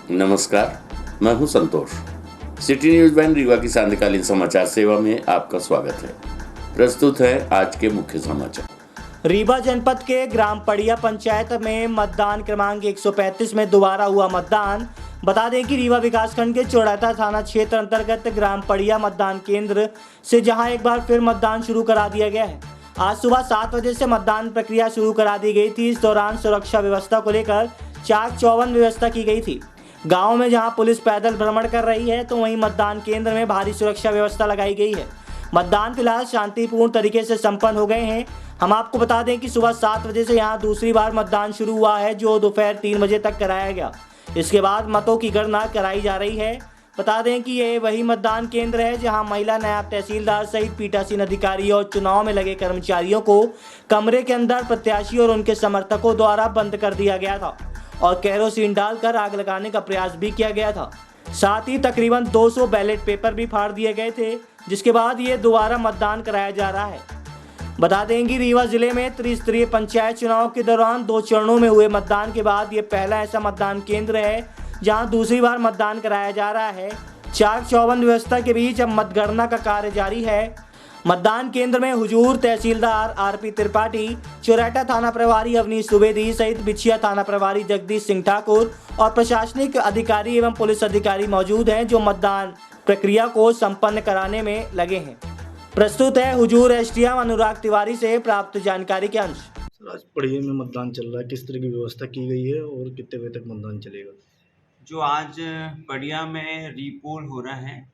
नमस्कार, मैं हूं संतोष। सिटी न्यूज़ वैन रीवा की सांध्यकालीन समाचार सेवा में आपका स्वागत है। प्रस्तुत है आज के मुख्य समाचार। रीवा जनपद के ग्राम पड़िया पंचायत में मतदान क्रमांक 135 में दोबारा हुआ मतदान। बता दें कि रीवा विकासखंड के चौराता थाना क्षेत्र अंतर्गत ग्राम पड़िया मतदान केंद्र से जहां एक बार फिर मतदान शुरू करा दिया गया है। आज सुबह 7 बजे से मतदान प्रक्रिया शुरू करा दी गई थी। इस दौरान सुरक्षा व्यवस्था को लेकर चाक चौबंद व्यवस्था की गई थी। गांव में जहां पुलिस पैदल भ्रमण कर रही है तो वहीं मतदान केंद्र में भारी सुरक्षा व्यवस्था लगाई गई है। मतदान फिलहाल शांतिपूर्ण तरीके से संपन्न हो गए हैं। हम आपको बता दें कि सुबह 7 बजे से यहां दूसरी बार मतदान शुरू हुआ है, जो दोपहर 3 बजे तक कराया गया। इसके बाद मतों की गणना कराई जा रही है। बता दें कि ये वही मतदान केंद्र है जहां महिला नायब तहसीलदार सहित पीठासीन अधिकारी और चुनाव में लगे कर्मचारियों को कमरे के अंदर प्रत्याशी और उनके समर्थकों द्वारा बंद कर दिया गया था और केरोसिन डालकर आग लगाने का प्रयास भी किया गया था। साथ ही तकरीबन 200 बैलेट पेपर भी फाड़ दिए गए थे, जिसके बाद ये दोबारा मतदान कराया जा रहा है। बता दें कि रीवा जिले में त्रिस्तरीय पंचायत चुनाव के दौरान 2 चरणों में हुए मतदान के बाद ये पहला ऐसा मतदान केंद्र है जहां दूसरी बार मतदान कराया जा रहा है। चाक चौबंद व्यवस्था के बीच अब मतगणना का कार्य जारी है। मतदान केंद्र में हुजूर तहसीलदार आरपी त्रिपाठी, चौराटा थाना प्रभारी अवनीश सुवेदी सहित बिछिया थाना प्रभारी जगदीश सिंह ठाकुर और प्रशासनिक अधिकारी एवं पुलिस अधिकारी मौजूद हैं, जो मतदान प्रक्रिया को संपन्न कराने में लगे हैं। प्रस्तुत है हुजूर एसडीएम अनुराग तिवारी से प्राप्त जानकारी के अंश। आज पड़िया में मतदान चल रहा है, किस तरह की व्यवस्था की गई है और कितने बजे तक मतदान चलेगा? जो आज पड़िया में रीपोल हो रहा है,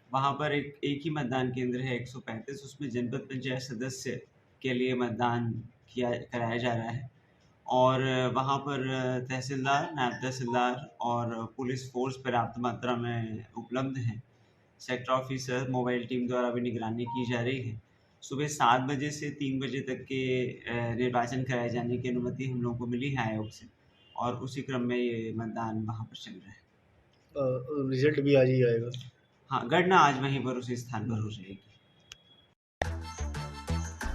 वहाँ पर एक ही मतदान केंद्र है 135, उसमें जनपद पंचायत सदस्य के लिए मतदान कराया जा रहा है और वहाँ पर तहसीलदार, नायब तहसीलदार और पुलिस फोर्स पर्याप्त मात्रा में उपलब्ध हैं। सेक्टर ऑफिसर मोबाइल टीम द्वारा भी निगरानी की जा रही है। सुबह 7 बजे से 3 बजे तक के निर्वाचन कराए जाने की अनुमति हम लोगों को मिली है आयोग से और उसी क्रम में ये मतदान वहाँ पर चल रहा है। रिजल्ट भी आज ही आएगा? हाँ, गणना आज वहीं पर उसी स्थान पर हो जाएगी।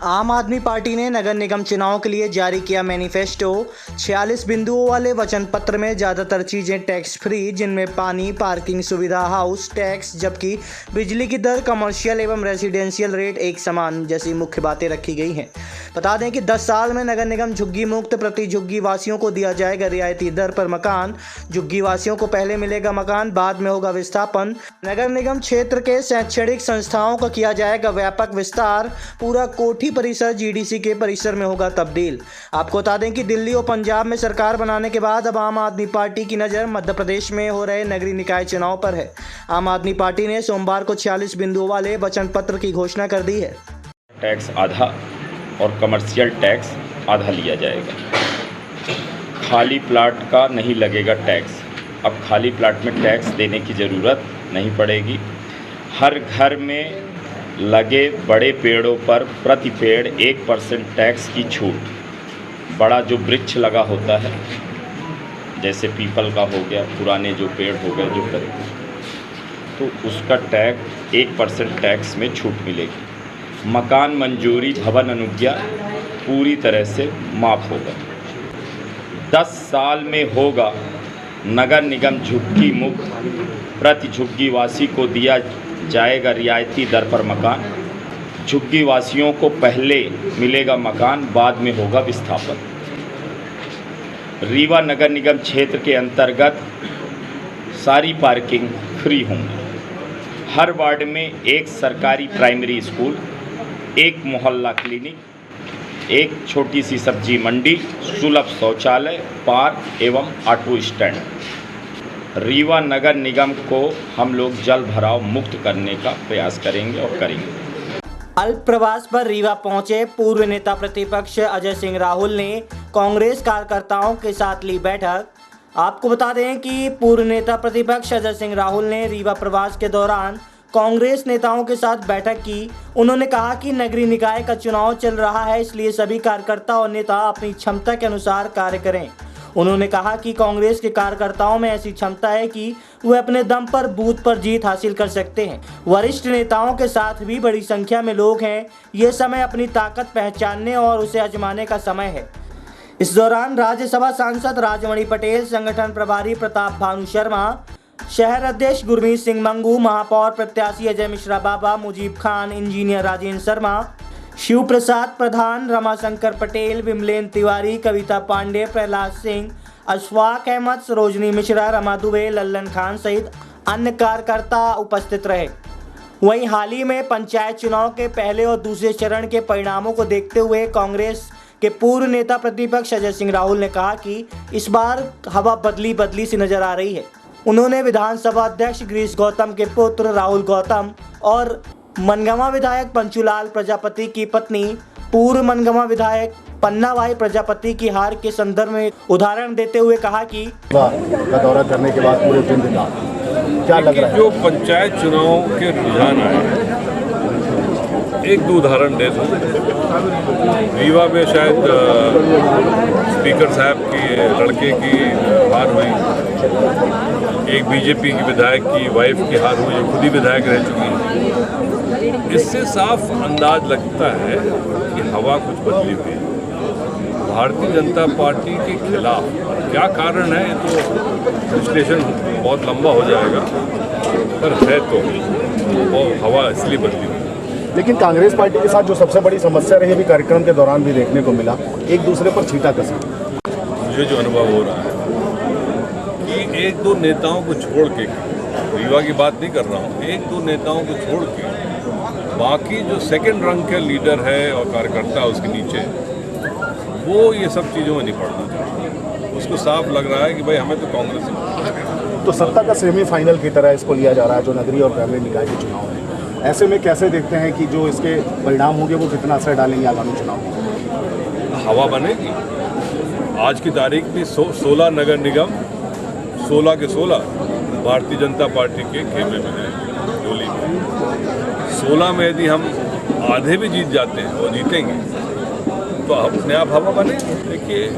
आम आदमी पार्टी ने नगर निगम चुनाव के लिए जारी किया मैनिफेस्टो। 46 बिंदुओं वाले वचन पत्र में ज़्यादातर चीज़ें टैक्स फ्री, जिनमें पानी, पार्किंग सुविधा, हाउस टैक्स, जबकि बिजली की दर, कमर्शियल एवं रेजिडेंशियल रेट एक समान जैसी मुख्य बातें रखी गई हैं। बता दें कि 10 साल में नगर निगम झुग्गी मुक्त प्रति झुग्गी वासियों को दिया जाएगा रियायती दर पर मकान। झुग्गी वासियों को पहले मिलेगा मकान, बाद में होगा विस्थापन। नगर निगम क्षेत्र के शैक्षणिक संस्थाओं का किया जाएगा व्यापक विस्तार। पूरा कोठी परिसर जीडीसी के परिसर में होगा तब्दील। आपको बता दें कि दिल्ली और पंजाब में सरकार बनाने के बाद अब आम आदमी पार्टी की नज़र मध्य प्रदेश में हो रहे नगरीय निकाय चुनाव पर है। आम आदमी पार्टी ने सोमवार को 46 बिंदुओं वाले वचन पत्र की घोषणा कर दी है। टैक्स आधा और कमर्शियल टैक्स आधा लिया जाएगा। खाली प्लाट का नहीं लगेगा टैक्स। अब खाली प्लाट में टैक्स देने की ज़रूरत नहीं पड़ेगी। हर घर में लगे बड़े पेड़ों पर प्रति पेड़ 1% टैक्स की छूट। बड़ा जो वृक्ष लगा होता है, जैसे पीपल का हो गया, पुराने जो पेड़ हो गए जो बड़े, तो उसका टैक्स 1% टैक्स में छूट मिलेगी। मकान मंजूरी भवन अनुज्ञा पूरी तरह से माफ़ होगा। 10 साल में होगा नगर निगम झुग्गी मुक्त। प्रति झुग्गी वासी को दिया जाएगा रियायती दर पर मकान। झुग्गी वासियों को पहले मिलेगा मकान, बाद में होगा विस्थापन। रीवा नगर निगम क्षेत्र के अंतर्गत सारी पार्किंग फ्री होंगी। हर वार्ड में एक सरकारी प्राइमरी स्कूल, एक मोहल्ला क्लिनिक, एक छोटी सी सब्जी मंडी, सुलभ शौचालय, पार्क एवं ऑटो स्टैंड। रीवा नगर निगम को हम लोग जल भराव मुक्त करने का प्रयास करेंगे और करेंगे। अल्प प्रवास पर रीवा पहुंचे पूर्व नेता प्रतिपक्ष अजय सिंह राहुल ने कांग्रेस कार्यकर्ताओं के साथ ली बैठक। आपको बता दें कि पूर्व नेता प्रतिपक्ष अजय सिंह राहुल ने रीवा प्रवास के दौरान कांग्रेस नेताओं के साथ बैठक की। उन्होंने कहा कि नगरीय निकाय का चुनाव चल रहा है, इसलिए सभी कार्यकर्ता और नेता अपनी क्षमता के अनुसार कार्य करें। उन्होंने कहा कि कांग्रेस के कार्यकर्ताओं में ऐसी क्षमता है कि वे अपने दम पर बूथ पर जीत हासिल कर सकते हैं। वरिष्ठ नेताओं के साथ भी बड़ी संख्या में लोग हैं। ये समय अपनी ताकत पहचानने और उसे आजमाने का समय है। इस दौरान राज्यसभा सांसद राजमणि पटेल, संगठन प्रभारी प्रताप भानु शर्मा, शहर अध्यक्ष गुरमीत सिंह मंगू, महापौर प्रत्याशी अजय मिश्रा बाबा, मुजीब खान, इंजीनियर राजेंद्र शर्मा, शिव प्रसाद प्रधान, रमाशंकर पटेल, विमलेन तिवारी, कविता पांडे, प्रहलाद सिंह, अशफाक अहमद, सरोजनी मिश्रा, रमा दुबे, लल्लन खान सहित अन्य कार्यकर्ता उपस्थित रहे। वहीं हाल ही में पंचायत चुनाव के पहले और दूसरे चरण के परिणामों को देखते हुए कांग्रेस के पूर्व नेता प्रतिपक्ष अजय सिंह राहुल ने कहा कि इस बार हवा बदली बदली सी नजर आ रही है। उन्होंने विधानसभा अध्यक्ष गिरीश गौतम के पुत्र राहुल गौतम और मनगांव विधायक पंचूलाल प्रजापति की पत्नी पूर्व मनगांव विधायक पन्नाबाई प्रजापति की हार के संदर्भ में उदाहरण देते हुए कहा कि का दौरा करने के बाद पूरे दिन का क्या लग रहा है? जो पंचायत चुनाव के रुझान आए, एक दो उदाहरण दे दूँ। रीवा में शायद स्पीकर साहब की लड़के की हार हुई, एक बीजेपी की विधायक की वाइफ की हार हुई जो खुद ही विधायक रह चुकी है। इससे साफ अंदाज लगता है कि हवा कुछ बदली हुई है। भारतीय जनता पार्टी के खिलाफ क्या कारण है, ये तो विश्लेषण बहुत लंबा हो जाएगा, पर है तो और हवा इसलिए बदली हुई। लेकिन कांग्रेस पार्टी के साथ जो सबसे बड़ी समस्या रही अभी कार्यक्रम के दौरान भी देखने को मिला, एक दूसरे पर छींटाकशी। मुझे जो अनुभव हो रहा है कि एक दो नेताओं को छोड़ के, रीवा की बात नहीं कर रहा हूँ, एक दो नेताओं को छोड़ के बाकी जो सेकंड रंग के लीडर है और कार्यकर्ता उसके नीचे, वो ये सब चीज़ों में नहीं पड़ना चाहिए। उसको साफ लग रहा है कि भाई हमें तो कांग्रेस से। तो सत्ता का सेमीफाइनल की तरह इसको लिया जा रहा है जो नगरीय और ग्रामीण निकाय के चुनाव है। ऐसे में कैसे देखते हैं कि जो इसके परिणाम होंगे वो कितना असर डालेंगे आगामी चुनाव में? हवा बनेगी। आज की तारीख में 16 नगर निगम, 16 के 16 भारतीय जनता पार्टी के खेमे में है, डोली में। 16 में यदि हम आधे भी जीत जाते हैं और जीतेंगे तो अपने आप हवा बनेगी। देखिए,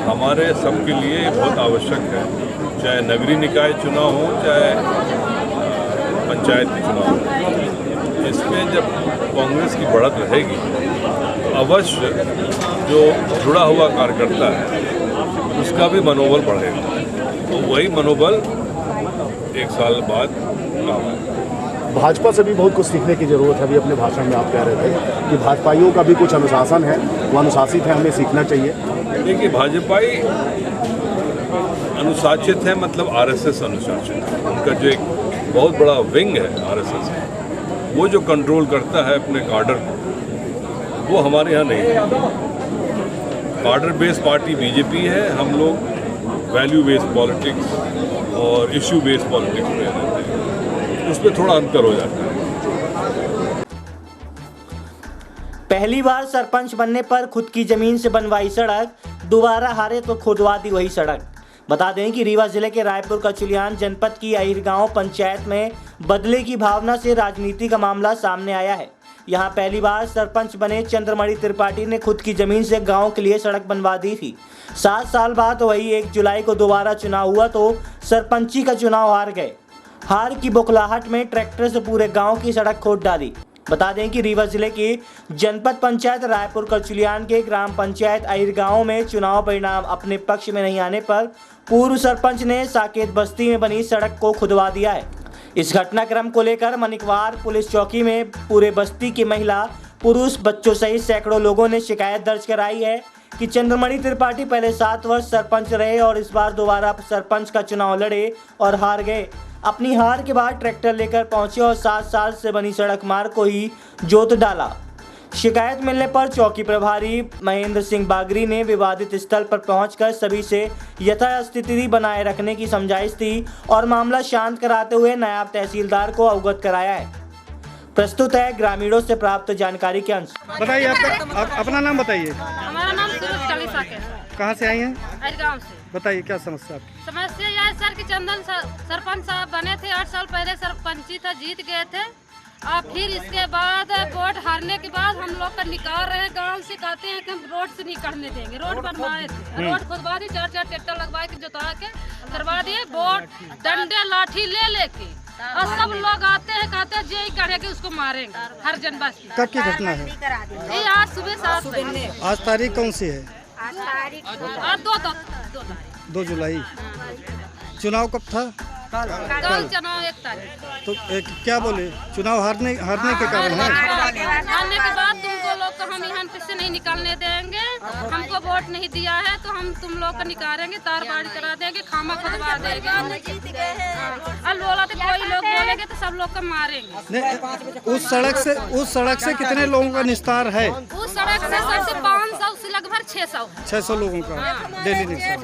हमारे सबके लिए बहुत आवश्यक है, चाहे नगरीय निकाय चुनाव हो चाहे पंचायती चुनाव हो, इसमें जब कांग्रेस की बढ़त रहेगी तो अवश्य जो जुड़ा हुआ कार्यकर्ता है उसका भी मनोबल बढ़ेगा। तो वही मनोबल एक साल बाद काम आएगा। भाजपा से भी बहुत कुछ सीखने की जरूरत है। अभी अपने भाषण में आप कह रहे थे कि भाजपाइयों का भी कुछ अनुशासन है, वो अनुशासित है, हमें सीखना चाहिए। देखिए, भाजपाई अनुशासित है, मतलब आरएसएस अनुशासित है। उनका जो एक बहुत बड़ा विंग है आरएसएस, वो जो कंट्रोल करता है अपने कार्डर को, वो हमारे यहाँ नहीं है। कार्डर बेस्ड पार्टी बीजेपी है, हम लोग वैल्यू बेस्ड पॉलिटिक्स और इश्यू बेस्ड पॉलिटिक्स में रहते हैं, उसमें थोड़ा अंतर हो जाता है। पहली बार सरपंच बनने पर खुद की जमीन से बनवाई सड़क, दोबारा हारे तो खुदवा दी वही सड़क। बता दें कि रीवा जिले के रायपुर कचुलियान जनपद की अहिर गांव पंचायत में बदले की भावना से राजनीति का मामला सामने आया है। यहां पहली बार सरपंच बने चंद्रमणि त्रिपाठी ने खुद की जमीन से गांव के लिए सड़क बनवा दी थी। 7 साल बाद वही 1 जुलाई को दोबारा चुनाव हुआ तो सरपंची का चुनाव हार गए। हार की बौखलाहट में ट्रैक्टर से पूरे गांव की सड़क खोद डाली। बता दें कि रीवा जिले की जनपद पंचायत रायपुर कचुलियान के ग्राम पंचायत अहिर गांव में चुनाव परिणाम अपने पक्ष में नहीं आने पर पूर्व सरपंच ने साकेत बस्ती में बनी सड़क को खुदवा दिया है। इस घटनाक्रम को लेकर मनिकवार पुलिस चौकी में पूरे बस्ती की महिला, पुरुष, बच्चों सहित सैकड़ों लोगों ने शिकायत दर्ज कराई है कि चंद्रमणि त्रिपाठी पहले 7 वर्ष सरपंच रहे और इस बार दोबारा सरपंच का चुनाव लड़े और हार गए। अपनी हार के बाद ट्रैक्टर लेकर पहुंचे और 7 साल से बनी सड़क मार्ग को ही जोत डाला। शिकायत मिलने पर चौकी प्रभारी महेंद्र सिंह बागरी ने विवादित स्थल पर पहुंचकर सभी से यथास्थिति बनाए रखने की समझाइश दी और मामला शांत कराते हुए नायब तहसीलदार को अवगत कराया है। प्रस्तुत है ग्रामीणों से प्राप्त जानकारी के अंश। बताइए आपका अपना नाम बताइए। हमारा नाम सूरज चालीसा है। कहाँ से आई हैं? अहिर गाँव से। बताइए क्या समस्या आपकी? समस्या यह है सर कि चंदन सरपंच साहब बने थे, 8 साल पहले सरपंची था, जीत गए थे और फिर इसके बाद वोट हारने के बाद हम लोग का निकाल रहे हैं गांव से, कहते हैं कि हम रोड से नहीं करने देंगे। रोड बनवाए थे, रोड खुदवा दी, 4 ट्रैक्टर लगवा के जोता के करवा दिए। वोट डंडे लाठी ले लेके और सब लोग आते हैं, कहते हैं जे करेंगे उसको मारेंगे हर जनपद की। कब की घटना है? ये आज सुबह 7 बजे। आज तारीख कौन सी है? दो 2 जुलाई। चुनाव कब था? कल चुनाव 1 तारीख। तो क्या बोले, चुनाव हारने के कारण है? हारने के बाद तुमको लोग को हम यहाँ से नहीं निकालने देंगे, हमको वोट नहीं दिया है तो हम तुम लोग को निकालेंगे, तार बाड़ी करा देंगे, खामा खुदवा देंगे। अब बोला तो कोई लोग बोलेंगे तो सब लोग को मारेंगे। नहीं, उस सड़क से कितने लोगों का निस्तार है? उस सड़क से सबसे 500 से लगभग 600 लोगों का डेली निस्तार।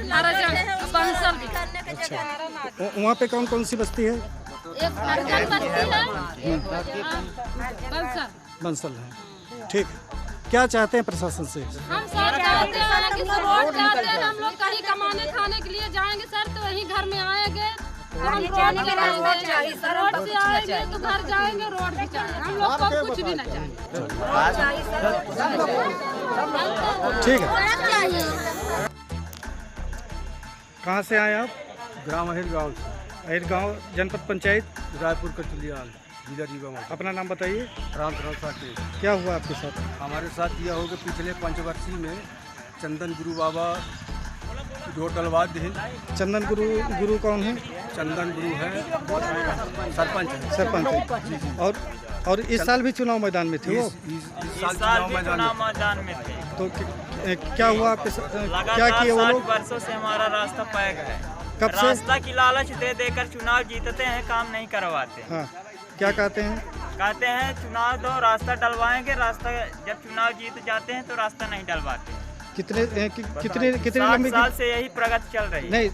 बंसल भी। अच्छा, वहाँ पे कौन कौन सी बस्ती है? एक अर्जन बस्ती है, बंसल है। ठीक है, क्या चाहते हैं प्रशासन से? हम सर चाहते हैं कि रोड चाहते हैं, हम लोग कहीं कमाने खाने के लिए जाएंगे सर तो वहीं घर में आएंगे तो हम रोड पे रहेंगे, रोड से आएंगे तो घर जाएंगे, रोड भी चाहिए, हम लोग को कुछ भी ना चाहिए। ठीक है, कहाँ से आए आप? ग्राम अहिर गाँव से। अहिर गाँव, जनपद पंचायत रायपुर कटलियाल, जिला रीवा में। अपना नाम बताइए। राम साकेत। क्या हुआ आपके साथ? हमारे साथ यह हो कि पिछले पंचवर्षीय में चंदन गुरु बाबा रोड डलवा दी। चंदन गुरु कौन है? चंदन गुरु है, सरपंच है। और इस साल भी चुनाव मैदान में थे वो? इस साल चुनाव मैदान में थे। तो क्या हुआ आपके साथ? क्या किए वो लोग? वर्षों से हमारा रास्ता पैक है। कब से? रास्ता की लालच दे देकर चुनाव जीतते हैं, काम नहीं करवाते। हाँ, क्या कहते हैं? कहते हैं चुनाव दो, रास्ता डलवाएंगे, रास्ता जब चुनाव जीत जाते हैं तो रास्ता नहीं डलवाते। कितने लंबी? साल से यही प्रगति चल रही है। नहीं,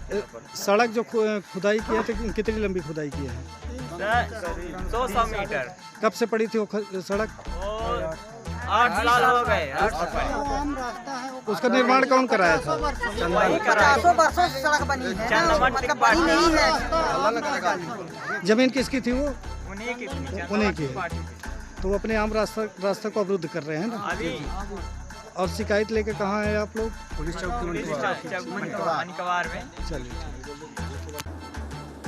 सड़क जो खुदाई की है तो कितनी लंबी खुदाई की है? 200 मीटर। कब से पड़ी थी वो सड़क? 8 साल हो गए। उसका निर्माण कौन कराया था? वही कराया। 50 वर्षों से सड़क बनी है। जमीन किसकी थी वो? उन्हीं की। तो वो अपने आम रास्ता को अवरुद्ध कर रहे हैं ना अभी। और शिकायत लेके कहाँ है आप लोग? पुलिस चौकी में। चलिए।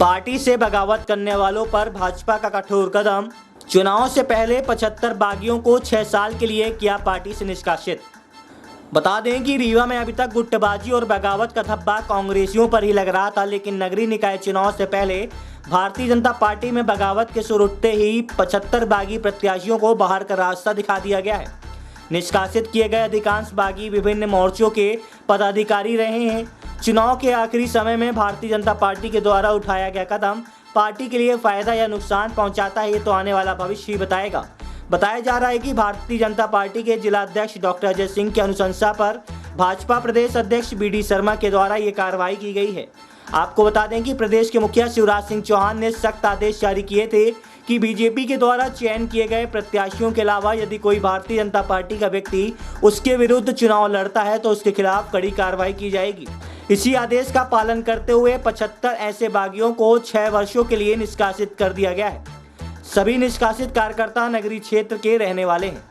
पार्टी से बगावत करने वालों पर भाजपा का कठोर कदम। चुनाव से पहले 75 बागियों को 6 साल के लिए किया पार्टी से निष्कासित। बता दें कि रीवा में अभी तक गुट्टबाजी और बगावत का धब्बा कांग्रेसियों पर ही लग रहा था, लेकिन नगरीय निकाय चुनाव से पहले भारतीय जनता पार्टी में बगावत के सुर उठते ही 75 बागी प्रत्याशियों को बाहर का रास्ता दिखा दिया गया है। निष्कासित किए गए अधिकांश बागी विभिन्न मोर्चों के पदाधिकारी रहे हैं। चुनाव के आखिरी समय में भारतीय जनता पार्टी के द्वारा उठाया गया कदम पार्टी के लिए फायदा या नुकसान पहुंचाता है, ये तो आने वाला भविष्य ही बताएगा। बताया जा रहा है कि भारतीय जनता पार्टी के जिला अध्यक्ष डॉक्टर अजय सिंह की अनुशंसा पर भाजपा प्रदेश अध्यक्ष BD शर्मा के द्वारा ये कार्रवाई की गई है। आपको बता दें कि प्रदेश के मुखिया शिवराज सिंह चौहान ने सख्त आदेश जारी किए थे कि बीजेपी के द्वारा चयन किए गए प्रत्याशियों के अलावा यदि कोई भारतीय जनता पार्टी का व्यक्ति उसके विरुद्ध चुनाव लड़ता है तो उसके खिलाफ कड़ी कार्रवाई की जाएगी। इसी आदेश का पालन करते हुए 75 ऐसे बागियों को 6 वर्षों के लिए निष्कासित कर दिया गया है। सभी निष्कासित कार्यकर्ता नगरीय क्षेत्र के रहने वाले हैं।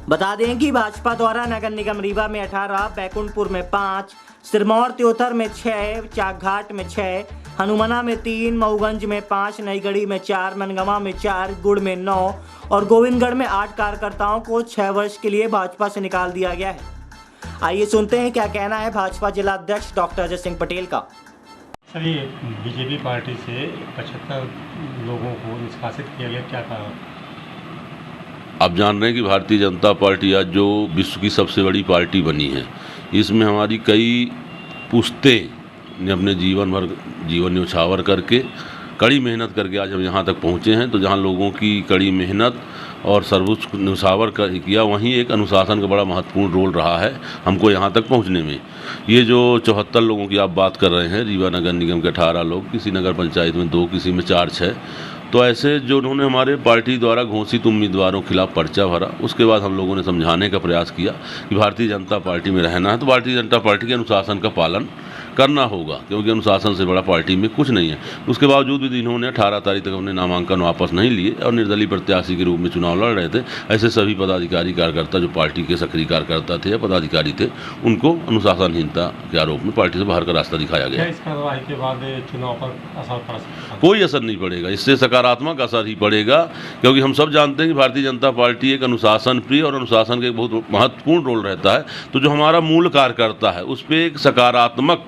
बता दें कि भाजपा द्वारा नगर निगम रीवा में 18, बैकुंठपुर में 5, सिरमौर त्योथर में 6, चाकघाट में 6, हनुमना में 3, मऊगंज में 5, नईगढ़ी में 4, मनगवा में 4, गुड़ में 9 और गोविंदगढ़ में 8 कार्यकर्ताओं को 6 वर्ष के लिए भाजपा से निकाल दिया गया है। आइए सुनते हैं क्या कहना है भाजपा जिला अध्यक्ष डॉक्टर अजय सिंह पटेल का। सर, ये बीजेपी पार्टी से 75 लोगों को निष्कासित किया गया, क्या कहा? आप जान रहे हैं कि भारतीय जनता पार्टी आज जो विश्व की सबसे बड़ी पार्टी बनी है, इसमें हमारी कई पुश्तें ने अपने जीवन न्यौछावर करके कड़ी मेहनत करके आज हम यहाँ तक पहुँचे हैं। तो जहाँ लोगों की कड़ी मेहनत और सर्वोच्च न्यौछावर किया, वहीं एक अनुशासन का बड़ा महत्वपूर्ण रोल रहा है हमको यहाँ तक पहुँचने में। ये जो 74 लोगों की आप बात कर रहे हैं, रीवा नगर निगम के 18 लोग, किसी नगर पंचायत में 2, किसी में 4-6, तो ऐसे जो उन्होंने हमारे पार्टी द्वारा घोषित उम्मीदवारों के खिलाफ पर्चा भरा, उसके बाद हम लोगों ने समझाने का प्रयास किया कि भारतीय जनता पार्टी में रहना है तो भारतीय जनता पार्टी के अनुशासन का पालन करना होगा, क्योंकि अनुशासन से बड़ा पार्टी में कुछ नहीं है। उसके बावजूद भी इन्होंने 18 तारीख तक अपने नामांकन वापस नहीं लिए और निर्दलीय प्रत्याशी के रूप में चुनाव लड़ रहे थे। ऐसे सभी पदाधिकारी कार्यकर्ता जो पार्टी के सक्रिय कार्यकर्ता थे या पदाधिकारी थे, उनको अनुशासनहीनता के आरोप में पार्टी से बाहर का रास्ता दिखाया गया। इस कार्रवाई के बाद चुनाव पर असर पड़ सकता है? कोई असर नहीं पड़ेगा, इससे सकारात्मक असर ही पड़ेगा, क्योंकि हम सब जानते हैं कि भारतीय जनता पार्टी एक अनुशासन प्रिय और अनुशासन का एक बहुत महत्वपूर्ण रोल रहता है। तो जो हमारा मूल कार्यकर्ता है उस पर एक सकारात्मक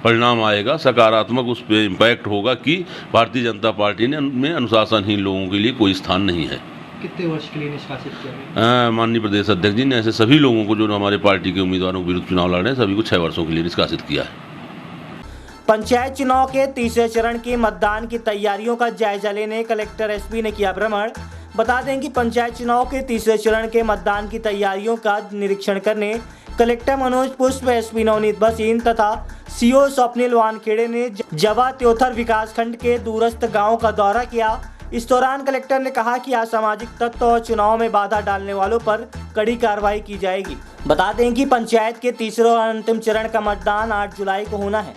परिणाम आएगा, सकारात्मक उस पर इम्पैक्ट होगा कि भारतीय जनता पार्टी में अनुशासनहीन लोगों के लिए कोई स्थान नहीं है। कितने वर्ष के लिए निष्कासित किया गया? माननीय प्रदेश अध्यक्ष जी ने ऐसे सभी लोगों को जो हमारे पार्टी के उम्मीदवारों के विरुद्ध चुनाव लड़ रहे हैं सभी को 6 वर्षों के लिए निष्कासित किया है। पंचायत चुनाव के तीसरे चरण के मतदान की तैयारियों का जायजा लेने कलेक्टर एसपी ने किया भ्रमण। बता दें कि पंचायत चुनाव के तीसरे चरण के मतदान की तैयारियों का निरीक्षण करने कलेक्टर मनोज पुष्प, एसपी नवनीत भसीन तथा सीओ स्वप्निल वानखेड़े ने जवा त्योथर विकासखंड के दूरस्थ गाँव का दौरा किया। इस दौरान कलेक्टर ने कहा कि असामाजिक तत्व और चुनाव में बाधा डालने वालों पर कड़ी कार्रवाई की जाएगी। बता दें कि पंचायत के तीसरे और अंतिम चरण का मतदान 8 जुलाई को होना है।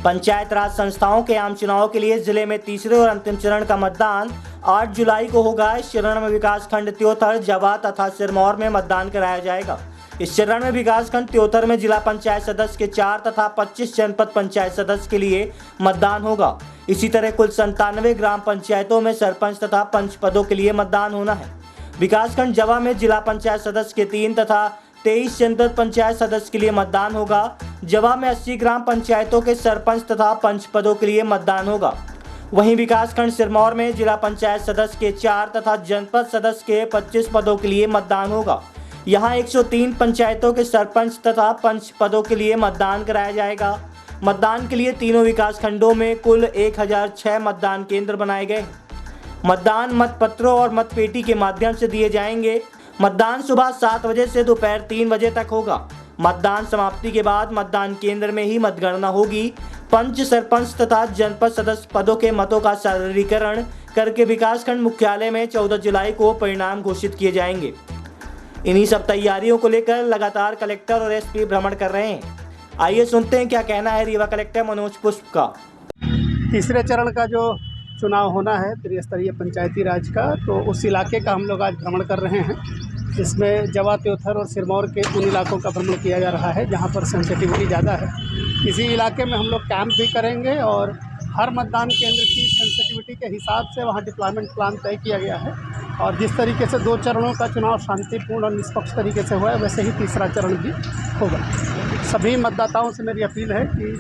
पंचायत राज संस्थाओं के आम चुनाव के लिए जिले में तीसरे और अंतिम चरण का मतदान 8 जुलाई को होगा। इस चरण में विकासखंड त्योथर, जवा तथा सिरमौर में मतदान कराया जाएगा। इस चरण में विकासखंड त्योथर में जिला पंचायत सदस्य के 4 तथा 25 जनपद पंचायत सदस्य के लिए मतदान होगा। इसी तरह कुल 97 ग्राम पंचायतों में सरपंच तथा पंच पदों के लिए मतदान होना है। विकासखंड जवा में जिला पंचायत सदस्य के 3 तथा 23 जनपद पंचायत सदस्य के लिए मतदान होगा। जवा में 80 ग्राम पंचायतों के सरपंच तथा पंच पदों के लिए मतदान होगा। वहीं विकासखंड सिरमौर में जिला पंचायत सदस्य के 4 तथा जनपद सदस्य के 25 पदों के लिए मतदान होगा। यहां 103 पंचायतों के सरपंच तथा पंच पदों के लिए मतदान कराया जाएगा। मतदान के लिए तीनों विकासखंडों में कुल 1006 मतदान केंद्र बनाए गए। मतदान मतपत्रों और मतपेटी के माध्यम से दिए जाएंगे। मतदान सुबह 7 बजे से दोपहर 3 बजे तक होगा। मतदान समाप्ति के बाद मतदान केंद्र में ही मतगणना होगी। पंच, सरपंच तथा जनपद सदस्य पदों के मतों का सार्वत्रिकरण करके विकासखंड मुख्यालय में 14 जुलाई को परिणाम घोषित किए जाएंगे। इन्हीं सब तैयारियों को लेकर लगातार कलेक्टर और एसपी भ्रमण कर रहे हैं। आइए सुनते हैं क्या कहना है रीवा कलेक्टर मनोज पुष्प का। तीसरे चरण का जो चुनाव होना है त्रिस्तरीय पंचायती राज का, तो उस इलाके का हम लोग आज भ्रमण कर रहे हैं, जिसमें जवा, त्योथर और सिरमौर के उन इलाकों का भ्रमण किया जा रहा है जहां पर सेंसिटिविटी ज़्यादा है। इसी इलाके में हम लोग कैंप भी करेंगे और हर मतदान केंद्र की सेंसिटिविटी के हिसाब से वहां डिप्लॉयमेंट प्लान तय किया गया है। और जिस तरीके से 2 चरणों का चुनाव शांतिपूर्ण और निष्पक्ष तरीके से हुआ है, वैसे ही तीसरा चरण भी होगा। सभी मतदाताओं से मेरी अपील है कि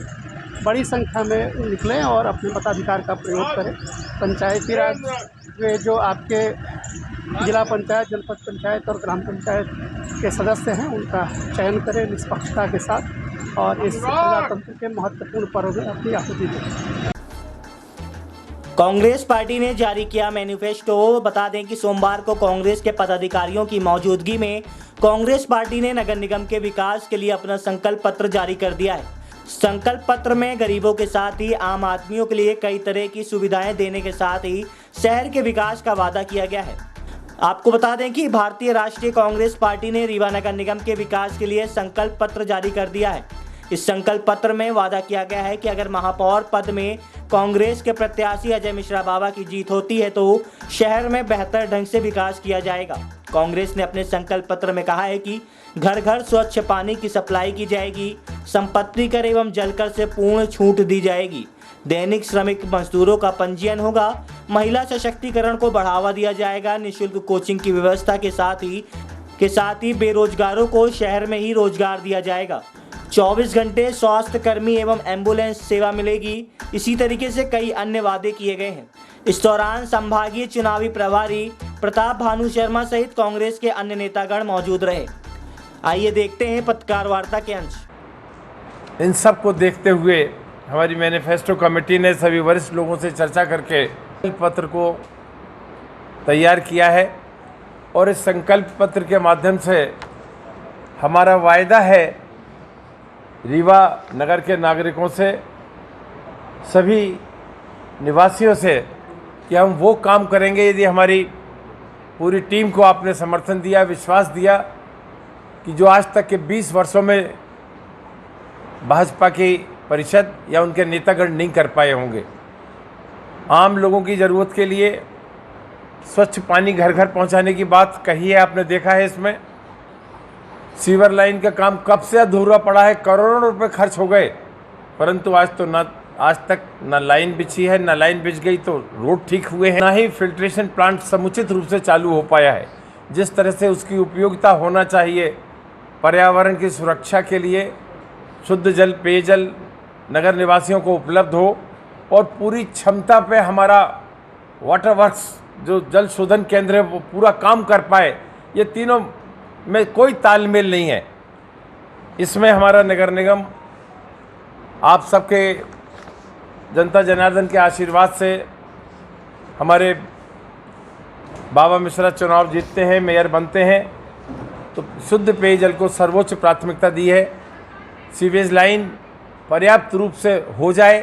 बड़ी संख्या में निकलें और अपने मताधिकार का प्रयोग करें। पंचायती राज में जो आपके जिला पंचायत, जनपद पंचायत और ग्राम पंचायत के सदस्य हैं, उनका चयन करें निष्पक्षता के साथ और इस प्रजातंत्र के महत्वपूर्ण पर्व में अपनी आहुति दें। कांग्रेस पार्टी ने जारी किया मैनिफेस्टो। बता दें कि सोमवार को कांग्रेस के पदाधिकारियों की मौजूदगी में कांग्रेस पार्टी ने नगर निगम के विकास के लिए अपना संकल्प पत्र जारी कर दिया है। संकल्प पत्र में गरीबों के साथ ही आम आदमियों के लिए कई तरह की सुविधाएं देने के साथ ही शहर के विकास का वादा किया गया है। आपको बता दें कि भारतीय राष्ट्रीय कांग्रेस पार्टी ने रीवा नगर निगम के विकास के लिए संकल्प पत्र जारी कर दिया है। इस संकल्प पत्र में वादा किया गया है कि अगर महापौर पद में कांग्रेस के प्रत्याशी अजय मिश्रा बाबा की जीत होती है तो शहर में बेहतर ढंग से विकास किया जाएगा। कांग्रेस ने अपने संकल्प पत्र में कहा है कि घर घर स्वच्छ पानी की सप्लाई की जाएगी, संपत्ति कर एवं जलकर से पूर्ण छूट दी जाएगी, दैनिक श्रमिक मजदूरों का पंजीयन होगा, महिला सशक्तिकरण को बढ़ावा दिया जाएगा, निःशुल्क कोचिंग की व्यवस्था के साथ ही बेरोजगारों को शहर में ही रोजगार दिया जाएगा, 24 घंटे स्वास्थ्य कर्मी एवं एम्बुलेंस सेवा मिलेगी। इसी तरीके से कई अन्य वादे किए गए हैं। इस दौरान संभागीय चुनावी प्रभारी प्रताप भानु शर्मा सहित कांग्रेस के अन्य नेतागण मौजूद रहे। आइए देखते हैं पत्रकार वार्ता के अंश। इन सब को देखते हुए हमारी मैनिफेस्टो कमेटी ने सभी वरिष्ठ लोगों से चर्चा करके पत्र को तैयार किया है और इस संकल्प पत्र के माध्यम से हमारा वायदा है रीवा नगर के नागरिकों से, सभी निवासियों से, कि हम वो काम करेंगे यदि हमारी पूरी टीम को आपने समर्थन दिया, विश्वास दिया कि जो आज तक के 20 वर्षों में भाजपा की परिषद या उनके नेतागण नहीं कर पाए होंगे। आम लोगों की ज़रूरत के लिए स्वच्छ पानी घर घर पहुंचाने की बात कही है, आपने देखा है। इसमें सीवर लाइन का काम कब से अधूरा पड़ा है, करोड़ों रुपए खर्च हो गए, परंतु आज तक न लाइन बिछी है, न लाइन बिछ गई तो रोड ठीक हुए हैं, ना ही फिल्ट्रेशन प्लांट समुचित रूप से चालू हो पाया है। जिस तरह से उसकी उपयोगिता होना चाहिए पर्यावरण की सुरक्षा के लिए, शुद्ध जल पेयजल नगर निवासियों को उपलब्ध हो और पूरी क्षमता पे हमारा वाटर वर्क्स जो जल शोधन केंद्र है वो पूरा काम कर पाए, ये तीनों में कोई तालमेल नहीं है। इसमें हमारा नगर निगम आप सबके जनता जनार्दन के आशीर्वाद से हमारे बाबा मिश्रा चुनाव जीतते हैं, मेयर बनते हैं, तो शुद्ध पेयजल को सर्वोच्च प्राथमिकता दी है। सीवेज लाइन पर्याप्त रूप से हो जाए,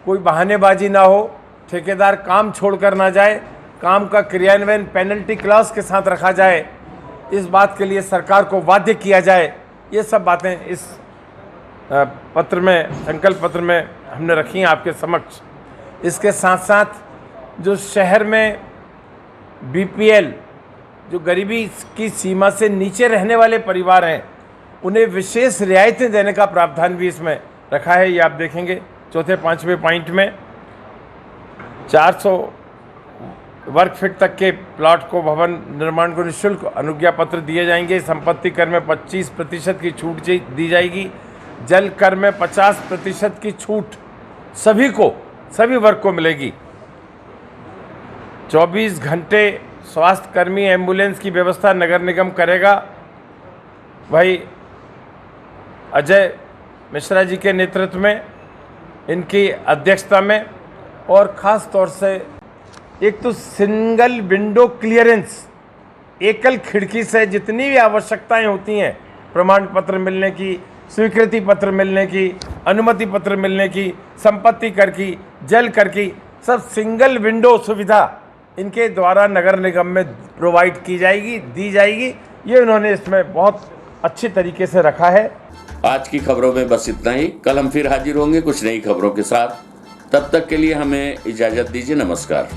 कोई बहानेबाजी ना हो, ठेकेदार काम छोड़कर ना जाए, काम का क्रियान्वयन पेनल्टी क्लॉज के साथ रखा जाए, इस बात के लिए सरकार को बाध्य किया जाए। ये सब बातें इस पत्र में, संकल्प पत्र में हमने रखी हैं आपके समक्ष। इसके साथ साथ जो शहर में बीपीएल, जो गरीबी की सीमा से नीचे रहने वाले परिवार हैं, उन्हें विशेष रियायतें देने का प्रावधान भी इसमें रखा है। ये आप देखेंगे चौथे 5वें पॉइंट में 400 वर्ग फीट तक के प्लॉट को भवन निर्माण को निःशुल्क अनुज्ञा पत्र दिए जाएंगे। संपत्ति कर में 25% की छूट दी जाएगी। जल कर में 50% की छूट सभी वर्ग को मिलेगी। 24 घंटे स्वास्थ्य कर्मी एम्बुलेंस की व्यवस्था नगर निगम करेगा। भाई अजय मिश्रा जी के नेतृत्व में, इनकी अध्यक्षता में, और ख़ास तौर से एक तो सिंगल विंडो क्लियरेंस, एकल खिड़की से जितनी भी आवश्यकताएं होती हैं, प्रमाण पत्र मिलने की, स्वीकृति पत्र मिलने की, अनुमति पत्र मिलने की, संपत्ति कर की, जल कर की, सब सिंगल विंडो सुविधा इनके द्वारा नगर निगम में प्रोवाइड की जाएगी, दी जाएगी। ये उन्होंने इसमें बहुत अच्छी तरीके से रखा है। आज की खबरों में बस इतना ही। कल हम फिर हाजिर होंगे कुछ नई खबरों के साथ। तब तक के लिए हमें इजाज़त दीजिए। नमस्कार।